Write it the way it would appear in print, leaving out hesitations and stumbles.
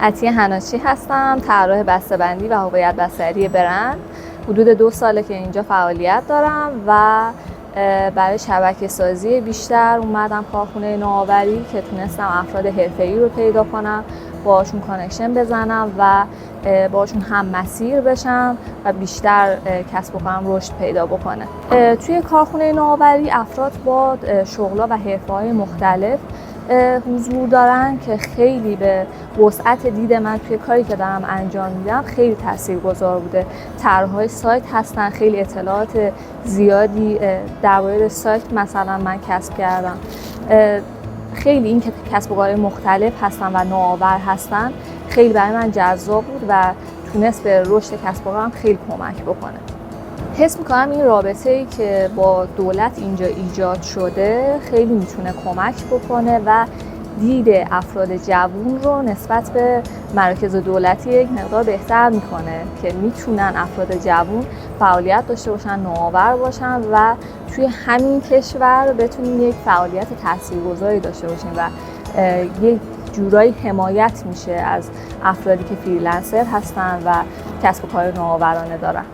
عطیه حناچی هستم، طراح بسته‌بندی و هویت بستری برند. حدود 2 ساله که اینجا فعالیت دارم و برای شبکه سازی بیشتر اومدم کارخونه نوآوری که تونستم افراد حرفه‌ای رو پیدا کنم، باهاشون کانکشن بزنم و باهاشون هم مسیر بشم و بیشتر کسب و کارم رشد پیدا بکنه. توی کارخونه نوآوری افراد با شغل‌ها و حرفه‌های مختلف حضور دارن که خیلی به وسعت دید من توی کاری که دارم انجام میدم خیلی تاثیرگذار بوده. طرح‌های سایت هستن، خیلی اطلاعات زیادی درباره سایت مثلا من کسب کردم. خیلی این که کسب و کارهای مختلف هستن و نوآور هستن خیلی برای من جذاب بود و تونست به رشد کسب و کارم خیلی کمک بکنه. حس می‌کنم این رابطه‌ای که با دولت اینجا ایجاد شده خیلی میتونه کمک بکنه و دید افراد جوون رو نسبت به مراکز دولتی یک مقدار بهتر میکنه که میتونن افراد جوون فعالیت داشته باشن، نوآور باشن و توی همین کشور بتونیم یک فعالیت تاثیرگذاری داشته باشیم و یک جورایی حمایت میشه از افرادی که فریلنسر هستن و کسب و کار نوآورانه دارن.